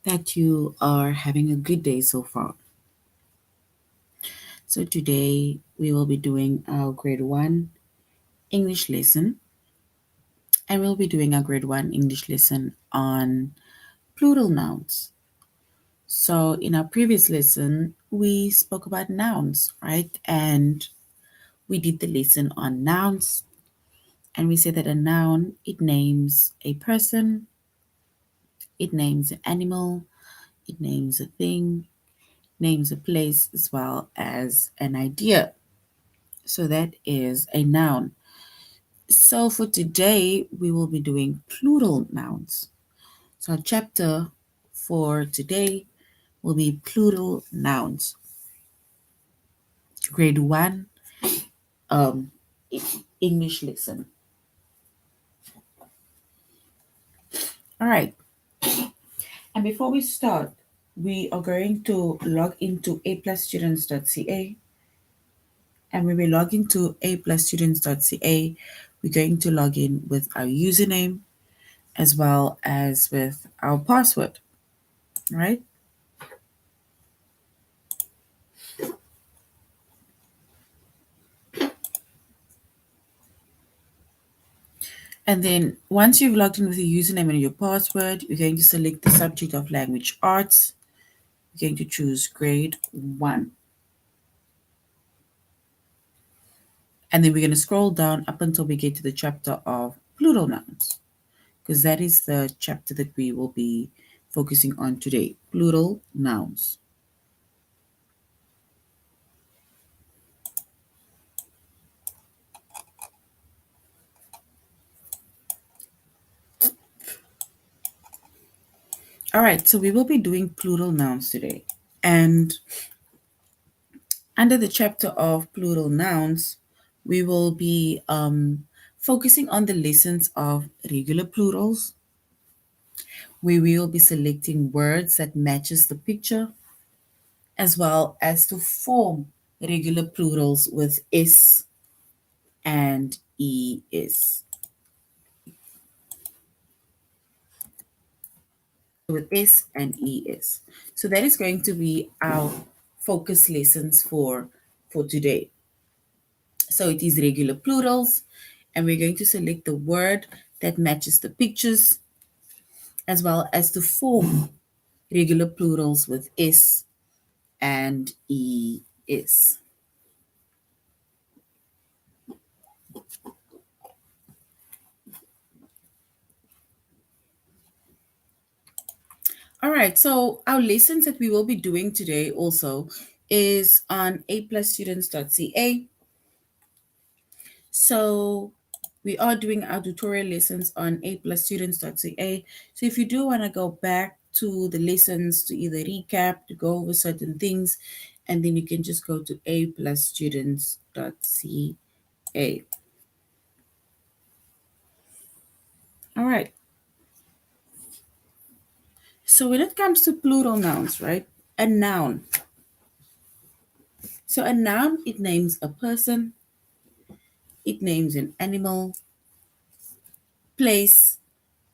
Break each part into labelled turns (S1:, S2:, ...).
S1: that you are having a good day so far. So, today we will be doing our grade 1 English lesson, and we'll be doing our grade 1 English lesson on plural nouns. So, in our previous lesson, we spoke about nouns, right? And we did the lesson on nouns, and we said that a noun, it names a person, it names an animal, it names a thing, names a place, as well as an idea. So that is a noun. So for today, we will be doing plural nouns. So our chapter for today will be plural nouns. Grade 1 um, English lesson. All right. And before we start, we are going to log into aplusstudents.ca. And when we log into aplusstudents.ca, we're going to log in with our username as well as with our password, right? And then once you've logged in with your username and your password, you're going to select the subject of language arts. You're going to choose grade 1. And then we're going to scroll down up until we get to the chapter of plural nouns, because that is the chapter that we will be focusing on today, plural nouns. All right, so we will be doing plural nouns today. And under the chapter of plural nouns, we will be focusing on the lessons of regular plurals. We will be selecting words that matches the picture, as well as to form regular plurals with s and es. With s and es. So that is going to be our focus lessons for today. So it is regular plurals, and we're going to select the word that matches the pictures, as well as to form regular plurals with s and es. All right, so our lessons that we will be doing today also is on aplusstudents.ca. So we are doing our tutorial lessons on aplusstudents.ca. So if you do want to go back to the lessons to either recap, to go over certain things, and then you can just go to aplusstudents.ca. All right. So when it comes to plural nouns, right? A noun. So a noun, it names a person, it names an animal, place,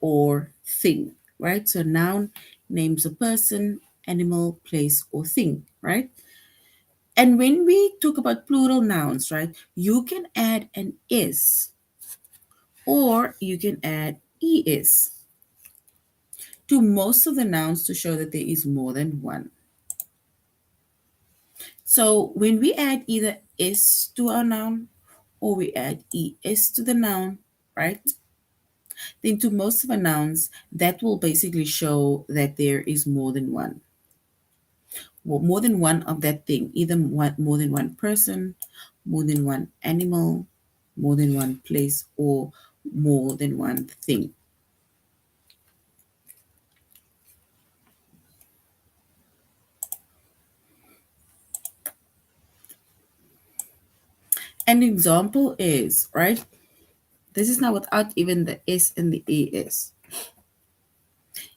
S1: or thing, right? So noun names a person, animal, place, or thing, right? And when we talk about plural nouns, right, you can add an is or you can add es to most of the nouns to show that there is more than one. So when we add either is to our noun or we add es to the noun, right? Then to most of our nouns, that will basically show that there is more than one. Well, more than one of that thing, either more than one person, more than one animal, more than one place, or more than one thing. An example is, right? This is now without even the S and the ES.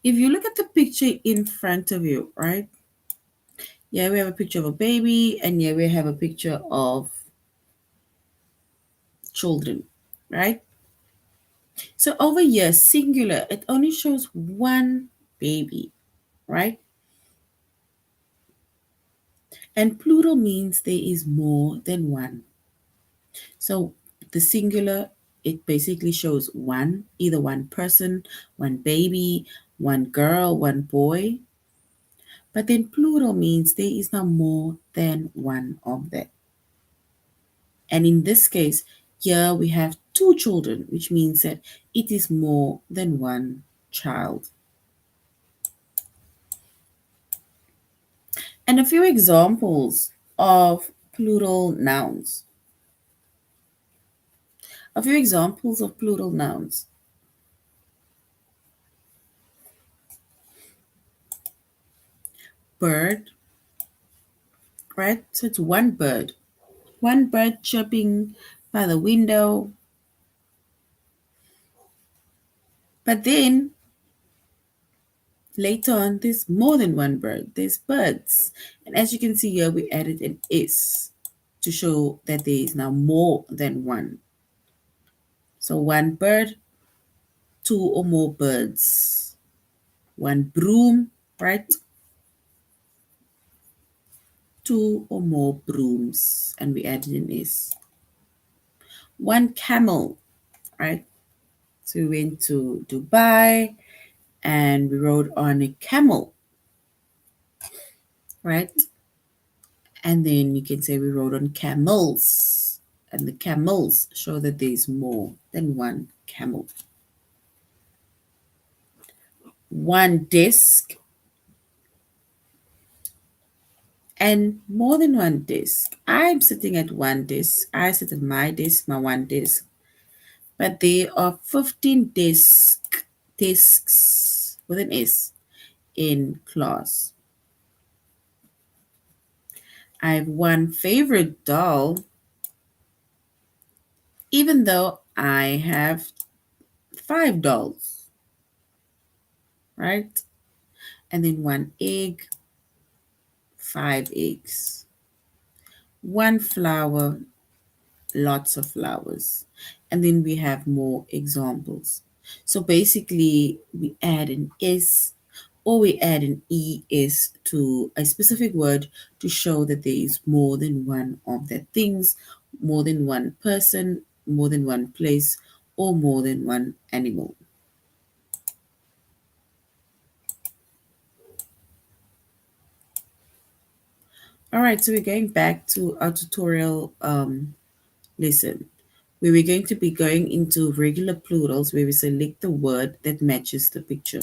S1: If you look at the picture in front of you, right? Yeah, we have a picture of a baby, and yeah, we have a picture of children, right? So over here, singular, it only shows one baby. right? And plural means there is more than one. So the singular, it basically shows one, either one person, one baby, one girl, one boy. But then plural means there is now more than one of them. And in this case, here we have two children, which means that it is more than one child. And a few examples of plural nouns. A few examples of plural nouns. Bird, right? So it's one bird. One bird chirping by the window. But then later on, there's more than one bird. There's birds. And as you can see here, we added an is to show that there is now more than one. So one bird, two or more birds. One broom, right? Two or more brooms. And we added an is. One camel, right? So we went to Dubai and we rode on a camel, right? And then you can say we rode on camels. And the camels show that there's more than one camel. One desk and more than one desk. I'm sitting at one desk. I sit at my desk, my one desk. But there are 15 desks with an S in class. I have one favorite doll, even though I have 5 dolls, right? And then one egg, 5 eggs. One flower, lots of flowers. And then we have more examples. So basically, we add an S or we add an ES to a specific word to show that there is more than one of the things, more than one person, more than one place, or more than one animal. All right, so we're going back to our tutorial lesson, where we're going to be going into regular plurals where we select the word that matches the picture.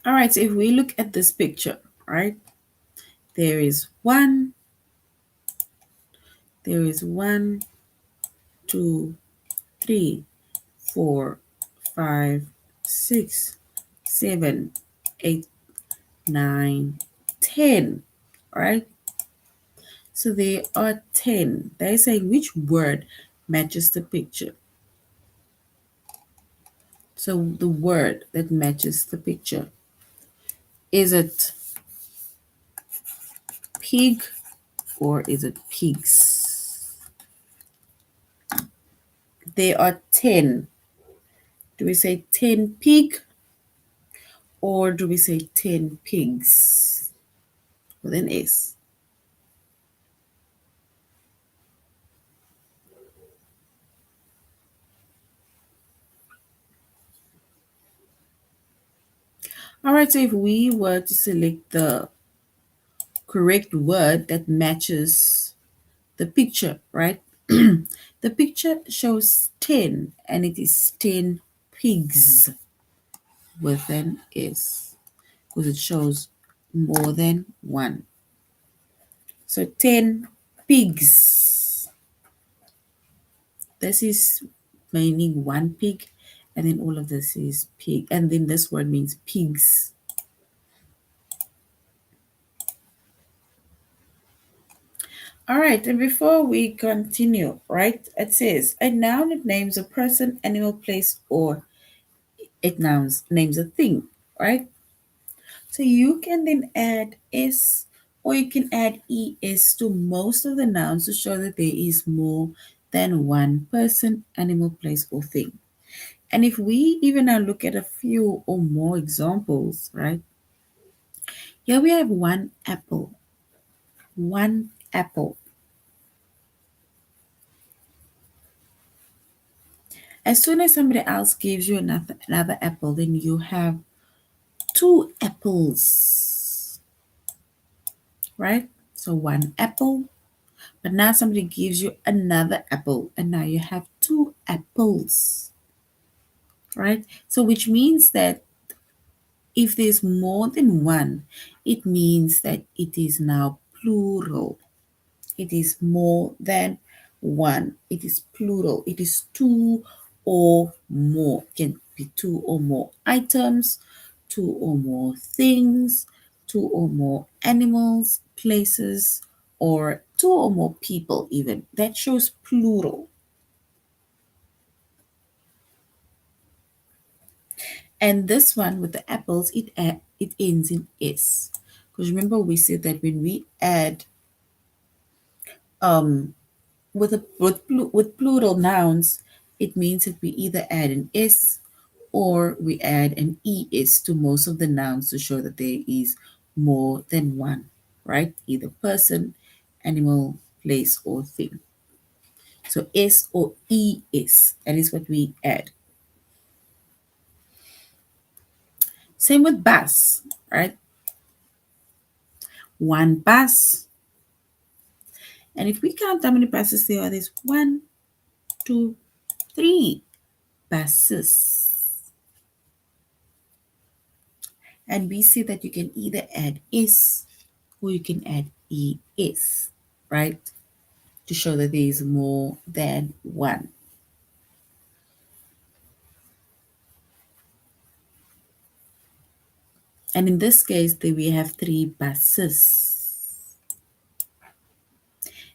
S1: All right, so if we look at this picture, right, there is one, two, three, 4, 5, 6, 7, 8, 9, 10. All right. So there are 10. They're saying which word matches the picture. So the word that matches the picture. Is it pig or is it pigs? There are 10. Do we say 10 pig or do we say 10 pigs with an S? All right, so if we were to select the correct word that matches the picture, right? The picture shows 10 and it is 10 pigs with an S because it shows more than one. So 10 pigs. This is meaning one pig, and then all of this is pig, and then this word means pigs. All right, and before we continue, right, it says a noun it names a person, animal, place, or it names a thing, right? So you can then add s or you can add es to most of the nouns to show that there is more than one person, animal, place, or thing. And if we even now look at a few or more examples, right? Here we have one apple. One apple. As soon as somebody else gives you another apple, then you have two apples, right? So one apple, but now somebody gives you another apple, and now you have two apples, right? So which means that if there's more than one, it means that it is now plural. It is more than one. It is plural. It is two or more. It can be two or more items, two or more things, two or more animals, places, or two or more people even. That shows plural. And this one with the apples, it ends in s. Because remember we said that when we add with plural nouns, it means that we either add an s or we add an es to most of the nouns to show that there is more than one, right? Either person, animal, place, or thing. So s or es, that is what we add. Same with bus, right? One bus. And if we count how many buses there are, there's 1, 2, 3 buses. And we see that you can either add is or you can add es, right? To show that there is more than one. And in this case, there we have 3 buses.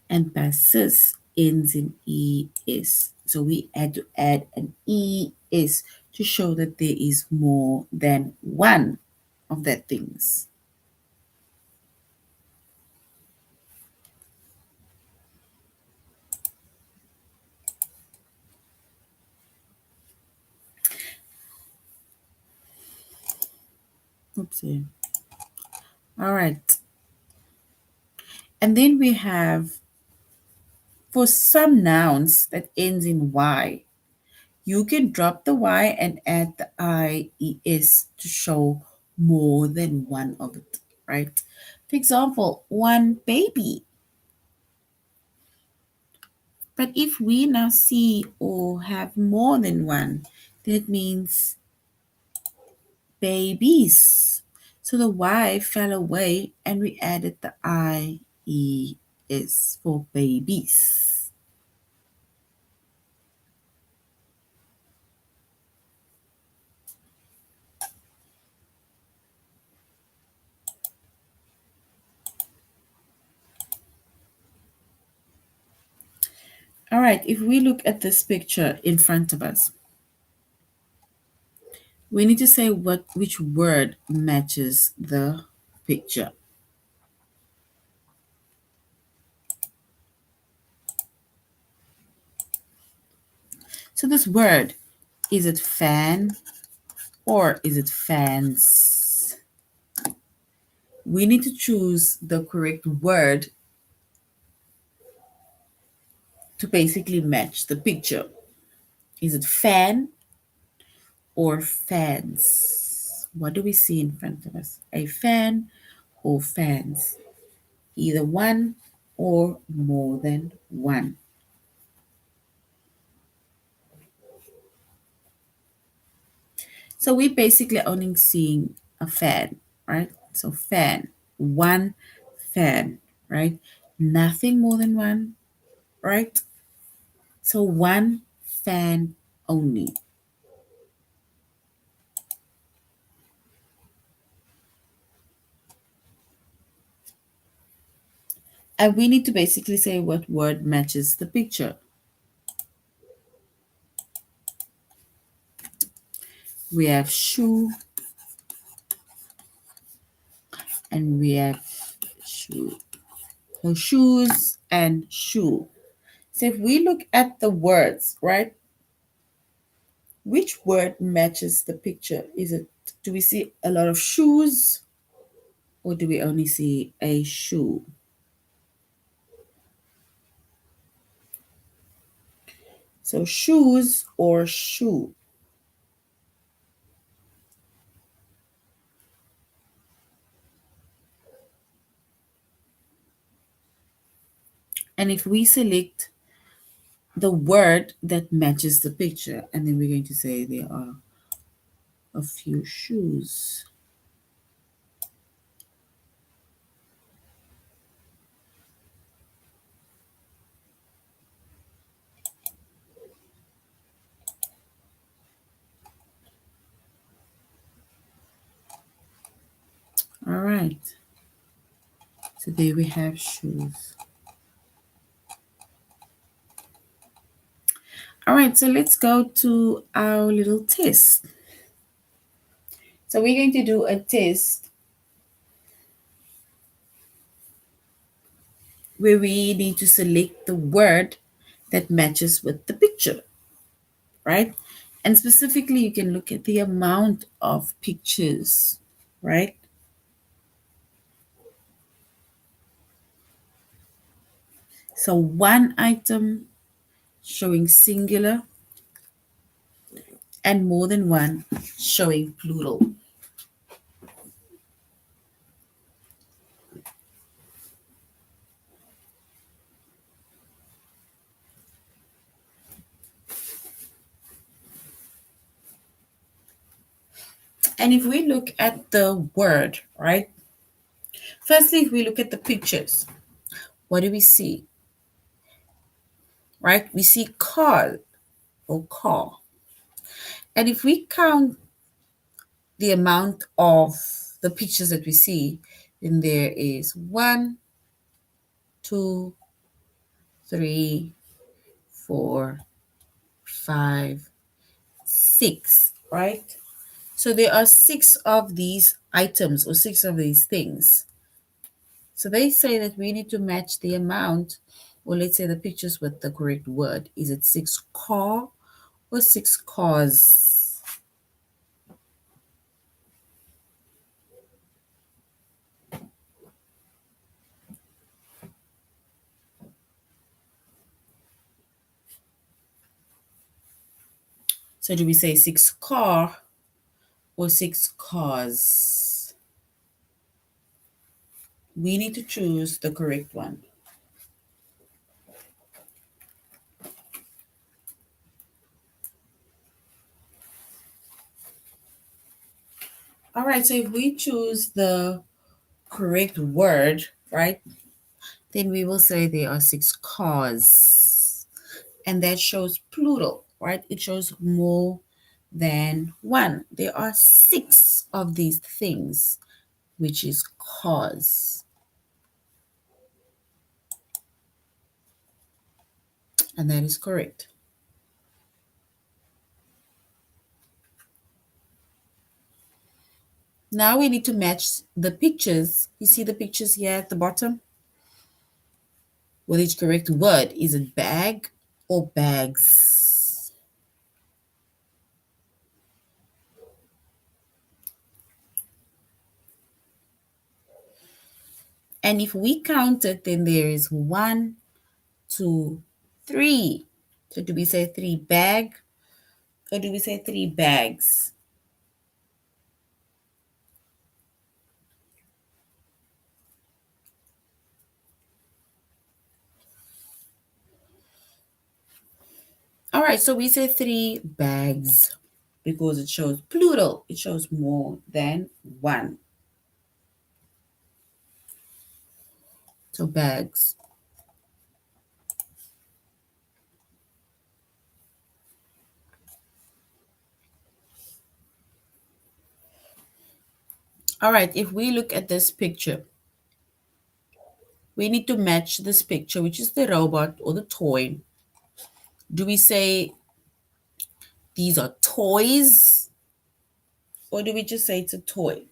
S1: And buses ends in es. So we had to add an es to show that there is more than one of that things. Oopsie. All right. And then we have, for some nouns that ends in y, you can drop the y and add the ies to show more than one of it, right? For example, one baby. But if we now see or have more than one, that means babies. So the y fell away and we added the ies for babies. All right, if we look at this picture in front of us, we need to say which word matches the picture. So this word, is it fan or is it fans? We need to choose the correct word to basically match the picture. Is it fan or fans? What do we see in front of us? A fan or fans? Either one or more than one. So we're basically only seeing a fan, right? So fan, one fan, right? Nothing more than one, right? So one fan only. And we need to basically say what word matches the picture. We have shoe and we have shoe. So shoes and shoe. So if we look at the words, right? Which word matches the picture? Do we see a lot of shoes or do we only see a shoe? So shoes or shoe. And if we select the word that matches the picture, and then we're going to say there are a few shoes. All right. So there we have shoes. All right, so let's go to our little test. So we're going to do a test where we need to select the word that matches with the picture, right? And specifically, you can look at the amount of pictures, right? So one item showing singular and more than one showing plural. And if we look at the word, right? Firstly, if we look at the pictures, what do we see? Right? We see car or car. And if we count the amount of the pictures that we see, then there is 1, 2, 3, 4, 5, 6, right? So there are 6 of these items or 6 of these things. So they say that we need to match the amount, or let's say the pictures with the correct word. Is it 6 car or 6 cars? So do we say 6 car or 6 cars? We need to choose the correct one. All right, so if we choose the correct word, right, then we will say there are 6 cars. And that shows plural, right? It shows more than one. There are 6 of these things, which is cars. And that is correct. Now we need to match the pictures. You see the pictures here at the bottom? With each correct word. Is it bag or bags? And if we count it, then there is 1, 2, 3. So do we say 3 bag or do we say 3 bags? All right, so we say 3 bags because it shows plural. It shows more than one. So bags. All right, if we look at this picture, we need to match this picture, which is the robot or the toy. Do we say these are toys or do we just say it's a toy?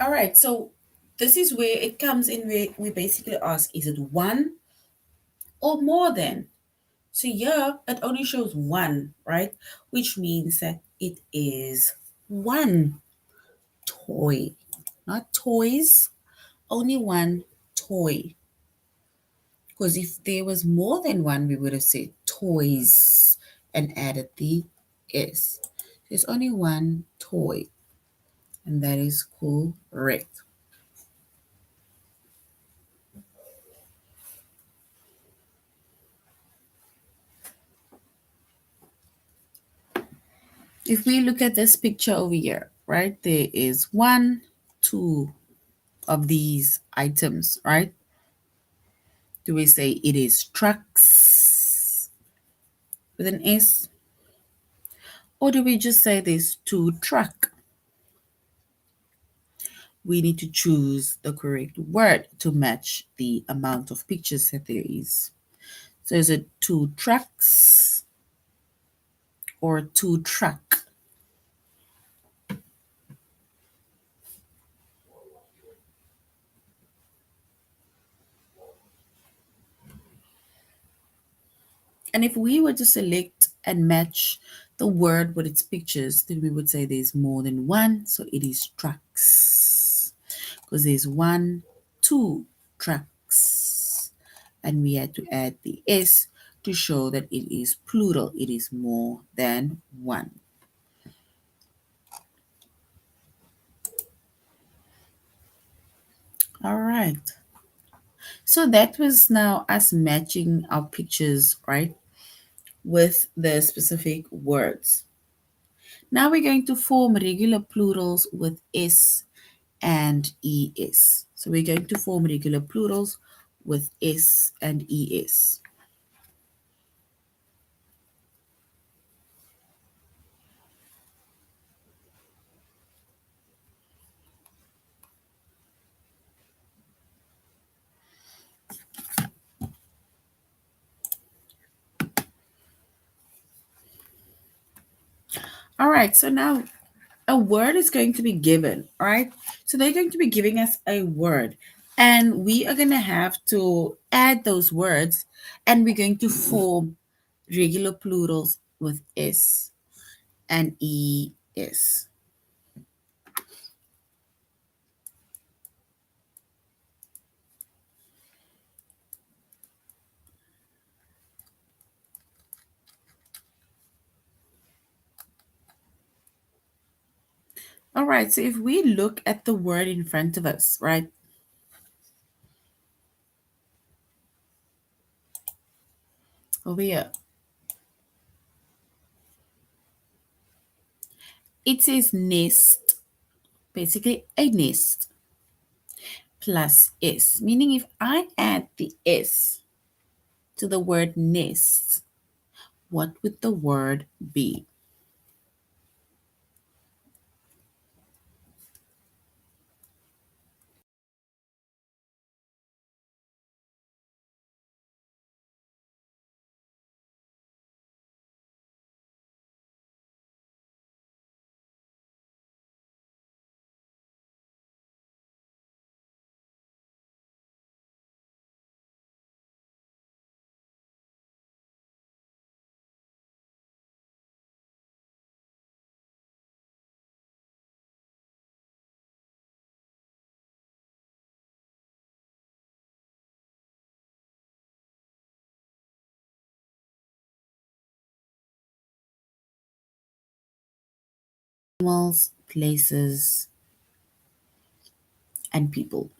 S1: All right, so this is where it comes in where we basically ask, is it one or more than? So here it only shows one, right? Which means that it is one toy, not toys, only one toy. Because if there was more than one, we would have said toys and added the S. There's only one toy, and that is correct. If we look at this picture over here, right, there is one, two of these items, right? Do we say it is trucks with an S? Or do we just say there's two truck? We need to choose the correct word to match the amount of pictures that there is. So is it two trucks or two truck? And if we were to select and match the word with its pictures, then we would say there's more than one, so it is trucks. Because there's one, two trucks. And we had to add the S to show that it is plural, it is more than one. All right. So that was now us matching our pictures, right, with the specific words. Now we're going to form regular plurals with S and ES. So we're going to form regular plurals with S and ES. All right, so now a word is going to be given, all right? So they're going to be giving us a word, and we are going to have to add those words, and we're going to form regular plurals with S and ES. All right, so if we look at the word in front of us, right, over here, it says nest, basically a nest plus S, meaning if I add the S to the word nest, what would the word be? Animals, places, and people.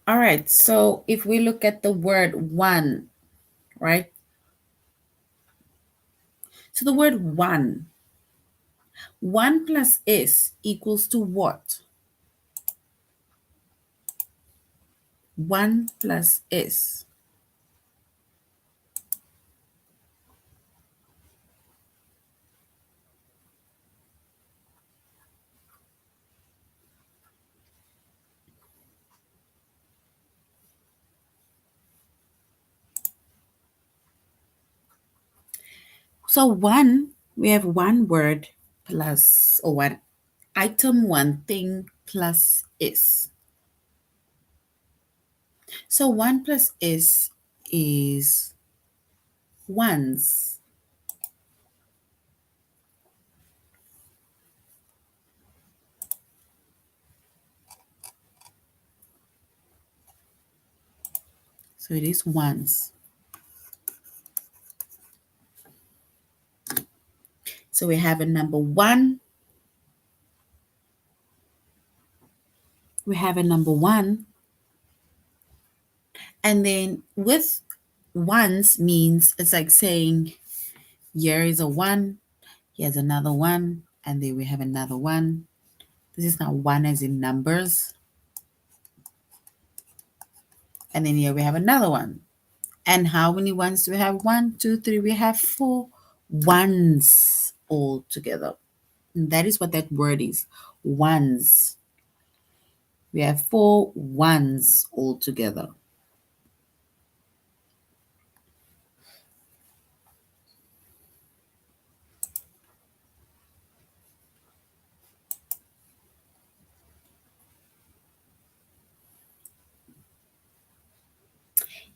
S1: All right, so if we look at the word one, right? So the word one plus S equals to what? One plus S. So one, we have one word plus, or one item, one thing plus is. So one plus is ones. So it is ones. So we have a number one. We have a number one. And then with ones means it's like saying here is a one, here's another one, and then we have another one. This is not one as in numbers. And then here we have another one. And how many ones do we have? 1, 2, 3. We have 4 ones all together. And that is what that word is. Ones. We have 4 ones all together.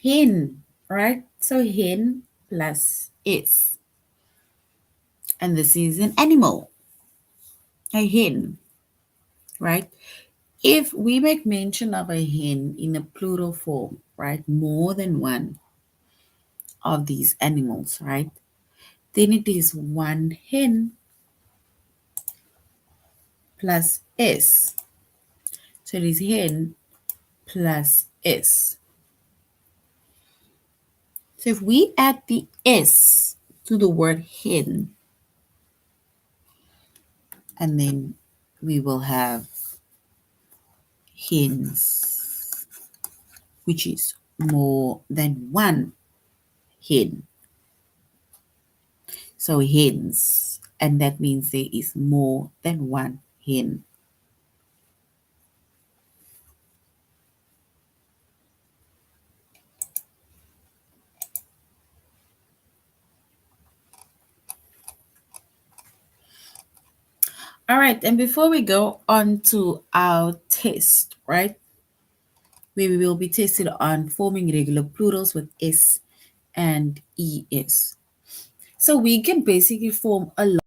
S1: Hen, right? So hen plus is. And this is an animal. A hen, right? If we make mention of a hen in a plural form, right, more than one of these animals, right, then it is one hen plus is. So it is hen plus is. So if we add the s to the word hen, and then we will have hens, which is more than one hen. So hens, and that means there is more than one hen. All right, and before we go on to our test, right, where we will be tested on forming regular plurals with S and ES. So we can basically form a